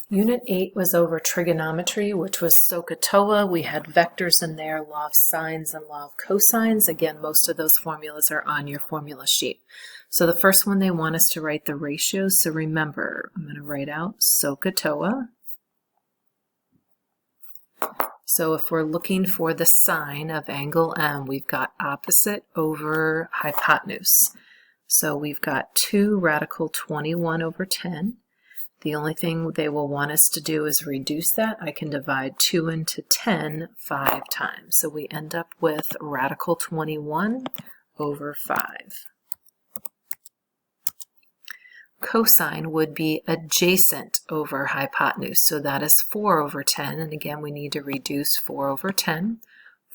Unit 8 was over trigonometry, which was SOHCAHTOA. We had vectors in there, law of sines and law of cosines. Again, most of those formulas are on your formula sheet. So the first one, they want us to write the ratios. So remember, I'm going to write out SOHCAHTOA. So if we're looking for the sine of angle M, we've got opposite over hypotenuse. So we've got 2 radical 21 over 10. The only thing they will want us to do is reduce that. I can divide 2 into 10 5 times. So we end up with radical 21 over 5. Cosine would be adjacent over hypotenuse. So that is 4 over 10. And again, we need to reduce 4 over 10.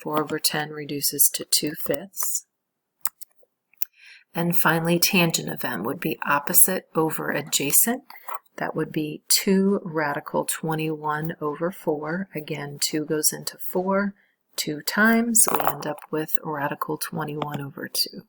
4 over 10 reduces to 2/5. And finally, tangent of M would be opposite over adjacent. That would be 2 radical 21 over 4. Again, 2 goes into 4 2 times. So we end up with radical 21 over 2.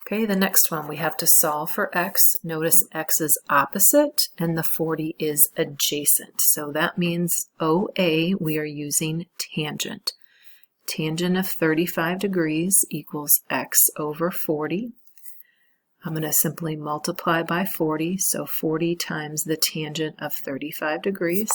Okay, the next one, we have to solve for x. Notice x is opposite and the 40 is adjacent. So that means OA, we are using tangent. Tangent of 35 degrees equals x over 40. I'm going to simply multiply by 40, so 40 times the tangent of 35 degrees.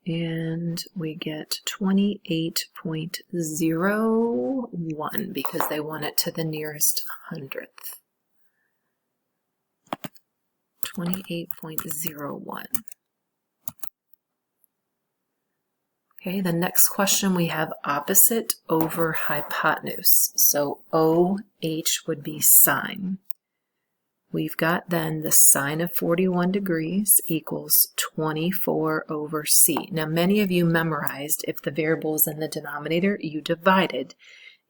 And we get 28.01 because they want it to the nearest hundredth. 28.01. Okay, the next question, we have opposite over hypotenuse. So OH would be sine. We've got then the sine of 41 degrees equals 24 over c. Now, many of you memorized if the variable is in the denominator, you divided.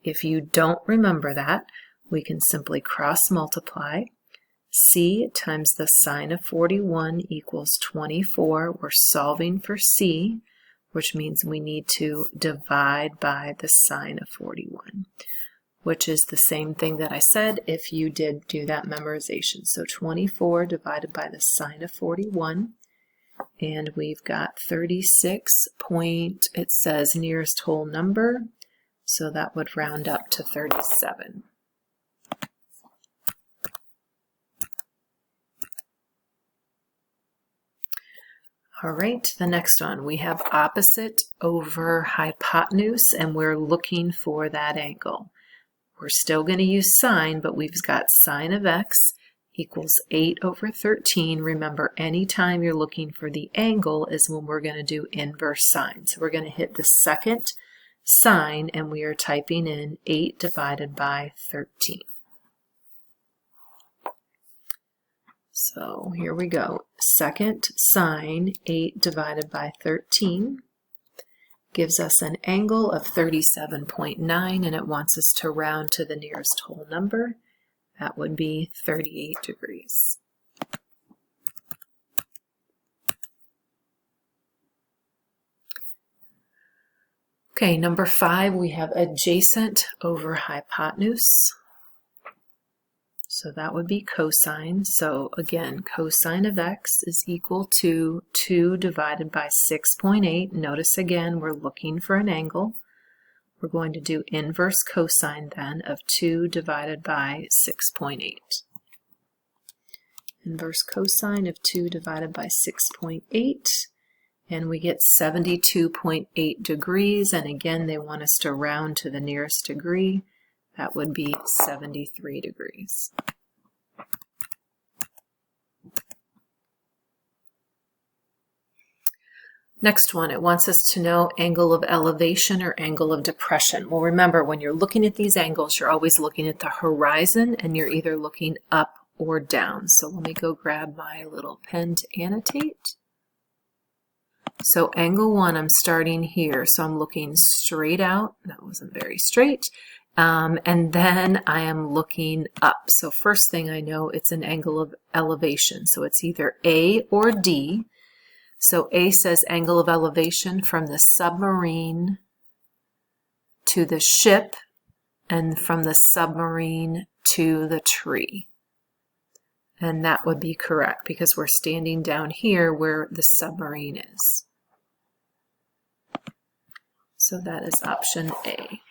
If you don't remember that, we can simply cross multiply. C times the sine of 41 equals 24. We're solving for c, which means we need to divide by the sine of 41. Which is the same thing that I said if you did do that memorization. So 24 divided by the sine of 41, and we've got 36 point, it says nearest whole number, so that would round up to 37. All right, the next one, we have opposite over hypotenuse, and we're looking for that angle. We're still going to use sine, but we've got sine of x equals 8 over 13. Remember, anytime you're looking for the angle is when we're going to do inverse sine. So we're going to hit the second sine, and we are typing in 8 divided by 13. So here we go. Second sine, 8 divided by 13. Gives us an angle of 37.9, and it wants us to round to the nearest whole number. That would be 38 degrees. Okay, number 5, we have adjacent over hypotenuse. So that would be cosine. So again, cosine of x is equal to 2 divided by 6.8. Notice again, we're looking for an angle. We're going to do inverse cosine then of 2 divided by 6.8. Inverse cosine of 2 divided by 6.8. And we get 72.8 degrees. And again, they want us to round to the nearest degree. That would be 73 degrees. Next one, it wants us to know angle of elevation or angle of depression. Well, remember, when you're looking at these angles, you're always looking at the horizon, and you're either looking up or down. So let me go grab my little pen to annotate. So angle 1, I'm starting here. So I'm looking straight out. That wasn't very straight. And then I am looking up. So first thing I know, it's an angle of elevation. So it's either A or D. So A says angle of elevation from the submarine to the ship and from the submarine to the tree. And that would be correct because we're standing down here where the submarine is. So that is option A.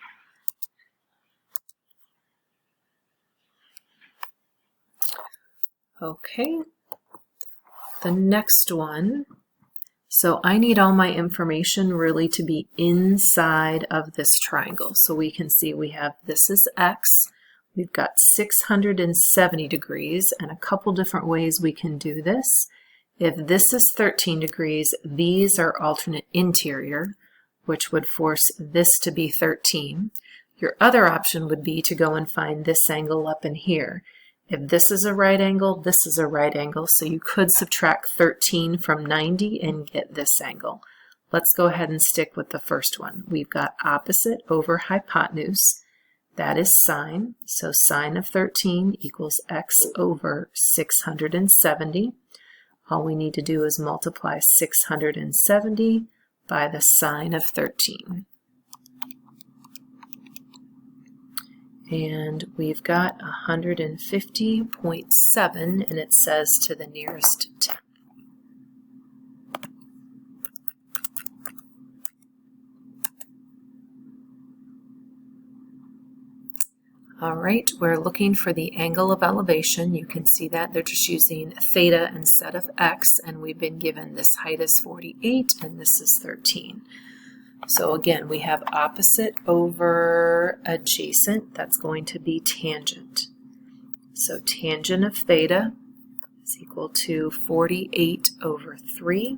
Okay, the next one. So I need all my information really to be inside of this triangle. So we can see we have this is X, we've got 670 degrees, and a couple different ways we can do this. If this is 13 degrees, these are alternate interior, which would force this to be 13. Your other option would be to go and find this angle up in here. If this is a right angle, this is a right angle, so you could subtract 13 from 90 and get this angle. Let's go ahead and stick with the first one. We've got opposite over hypotenuse. That is sine. So sine of 13 equals x over 670. All we need to do is multiply 670 by the sine of 13. And we've got 150.7, and it says to the nearest 10th. All right, we're looking for the angle of elevation. You can see that they're just using theta instead of x, and we've been given this height is 48 and this is 13. So again, we have opposite over adjacent. That's going to be tangent. So tangent of theta is equal to 48 over 3.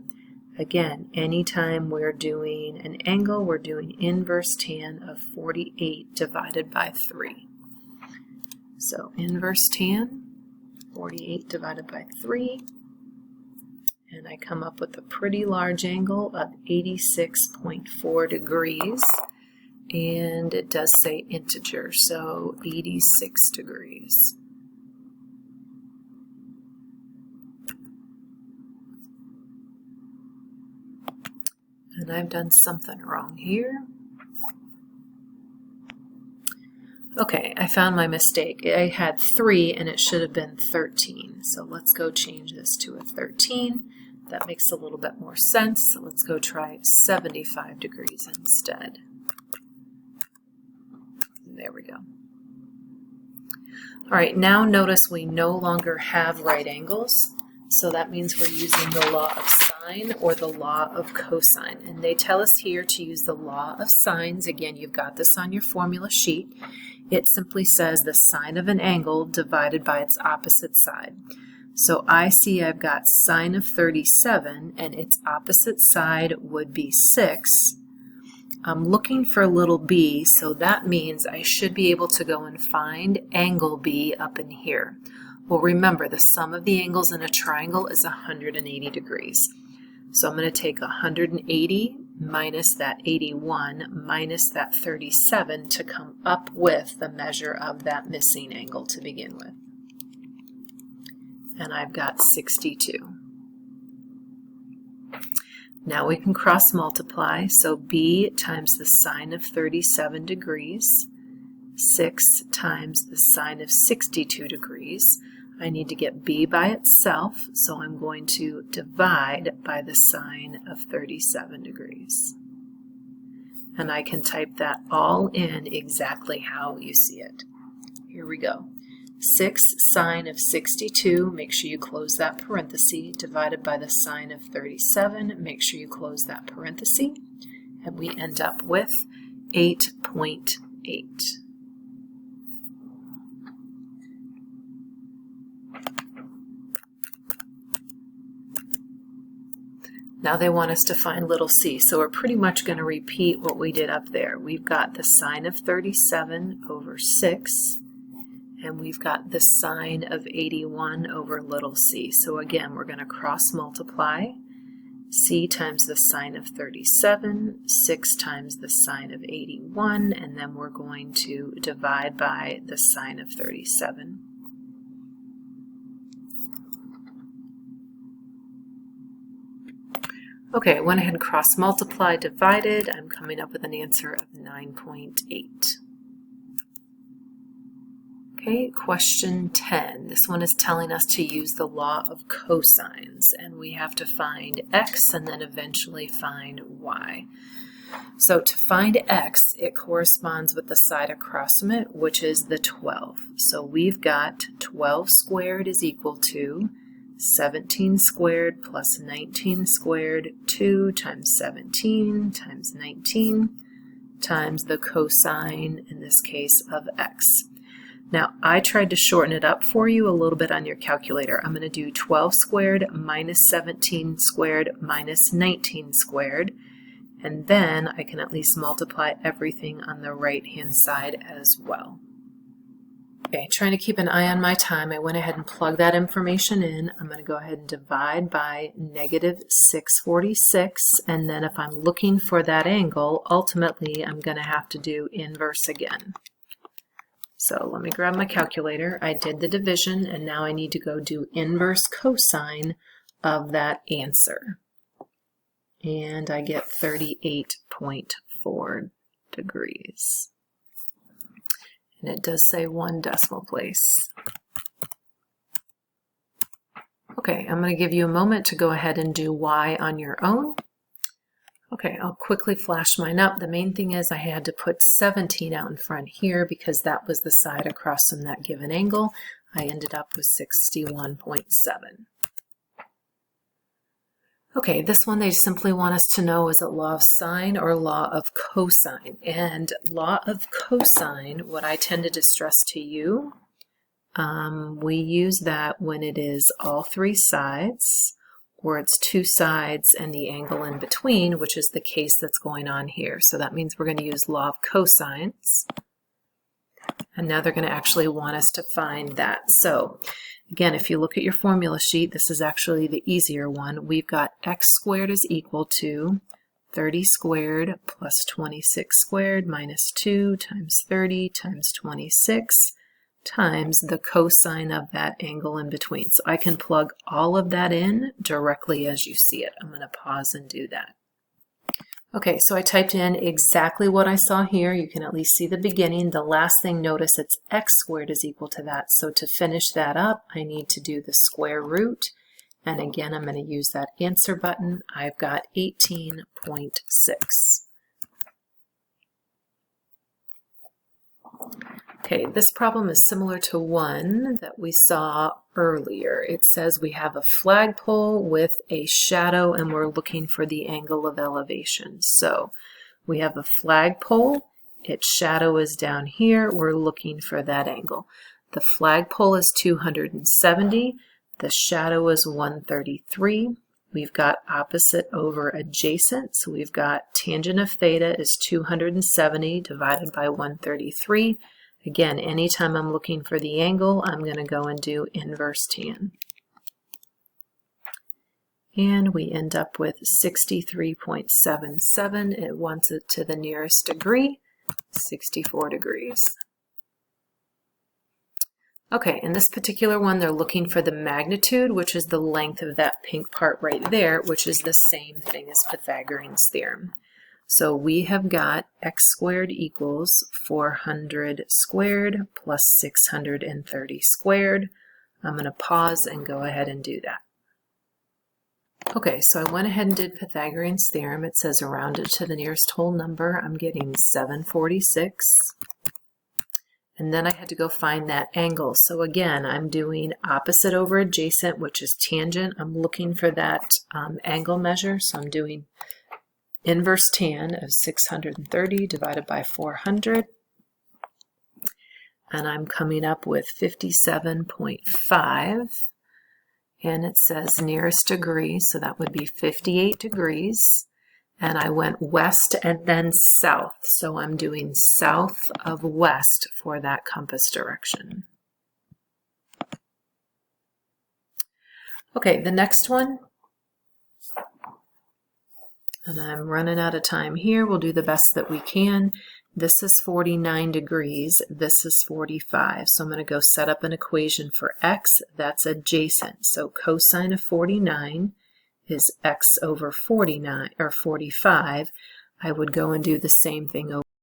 Again, anytime we're doing an angle, we're doing inverse tan of 48 divided by 3. So inverse tan, 48 divided by 3. And I come up with a pretty large angle of 86.4 degrees, and it does say integer, so 86 degrees. And I've done something wrong here. Okay, I found my mistake. I had 3 and it should have been 13. So let's go change this to a 13. That makes a little bit more sense. So let's go try 75 degrees instead. There we go. All right, now notice we no longer have right angles. So that means we're using the law of sine or the law of cosine. And they tell us here to use the law of sines. Again, you've got this on your formula sheet. It simply says the sine of an angle divided by its opposite side. So I see I've got sine of 37 and its opposite side would be 6. I'm looking for little b, so that means I should be able to go and find angle b up in here. Well, remember, the sum of the angles in a triangle is 180 degrees. So I'm going to take 180 minus that 81 minus that 37 to come up with the measure of that missing angle to begin with. And I've got 62. Now we can cross multiply, so b times the sine of 37 degrees, 6 times the sine of 62 degrees. I need to get b by itself, so I'm going to divide by the sine of 37 degrees. And I can type that all in exactly how you see it. Here we go. 6 sine of 62, make sure you close that parenthesis, divided by the sine of 37, make sure you close that parenthesis, and we end up with 8.8. Now they want us to find little c, so we're pretty much going to repeat what we did up there. We've got the sine of 37 over 6, and we've got the sine of 81 over little c. So again, we're going to cross multiply. C times the sine of 37, 6 times the sine of 81, and then we're going to divide by the sine of 37. Okay, I went ahead and cross-multiply, divided. I'm coming up with an answer of 9.8. Okay, question 10. This one is telling us to use the law of cosines, and we have to find x and then eventually find y. So to find x, it corresponds with the side across from it, which is the 12. So we've got 12 squared is equal to 17 squared plus 19 squared, 2 times 17 times 19 times the cosine, in this case, of x. Now, I tried to shorten it up for you a little bit on your calculator. I'm going to do 12 squared minus 17 squared minus 19 squared, and then I can at least multiply everything on the right-hand side as well. Okay, trying to keep an eye on my time, I went ahead and plugged that information in. I'm going to go ahead and divide by negative 646, and then if I'm looking for that angle, ultimately I'm going to have to do inverse again. So let me grab my calculator. I did the division, and now I need to go do inverse cosine of that answer. And I get 38.4 degrees. And it does say 1 decimal place. Okay, I'm going to give you a moment to go ahead and do y on your own. Okay, I'll quickly flash mine up. The main thing is I had to put 17 out in front here because that was the side across from that given angle. I ended up with 61.7. Okay, this one they simply want us to know, is it law of sine or law of cosine? And law of cosine, what I tended to stress to you, we use that when it is all 3 sides, or it's 2 sides and the angle in between, which is the case that's going on here. So that means we're going to use law of cosines. And now they're going to actually want us to find that. So again, if you look at your formula sheet, this is actually the easier one. We've got x squared is equal to 30 squared plus 26 squared minus 2 times 30 times 26 times the cosine of that angle in between. So I can plug all of that in directly as you see it. I'm going to pause and do that. Okay, so I typed in exactly what I saw here. You can at least see the beginning. The last thing, notice it's x squared is equal to that. So to finish that up, I need to do the square root. And again, I'm going to use that answer button. I've got 18.6. Okay, this problem is similar to one that we saw earlier. It says we have a flagpole with a shadow and we're looking for the angle of elevation. So we have a flagpole, its shadow is down here, we're looking for that angle. The flagpole is 270, the shadow is 133. We've got opposite over adjacent, so we've got tangent of theta is 270 divided by 133. Again, anytime I'm looking for the angle, I'm going to go and do inverse tan. And we end up with 63.77. It wants it to the nearest degree, 64 degrees. Okay, in this particular one, they're looking for the magnitude, which is the length of that pink part right there, which is the same thing as Pythagorean's theorem. So we have got x squared equals 400 squared plus 630 squared. I'm going to pause and go ahead and do that. Okay, so I went ahead and did Pythagorean's theorem. It says round it to the nearest whole number. I'm getting 746. And then I had to go find that angle. So again, I'm doing opposite over adjacent, which is tangent. I'm looking for that angle measure. So I'm doing inverse tan of 630 divided by 400. And I'm coming up with 57.5. And it says nearest degree, so that would be 58 degrees. And I went west and then south. So I'm doing south of west for that compass direction. Okay, the next one. And I'm running out of time here. We'll do the best that we can. This is 49 degrees. This is 45. So I'm going to go set up an equation for x. That's adjacent. So cosine of 49 is x over 49 or 45, I would go and do the same thing over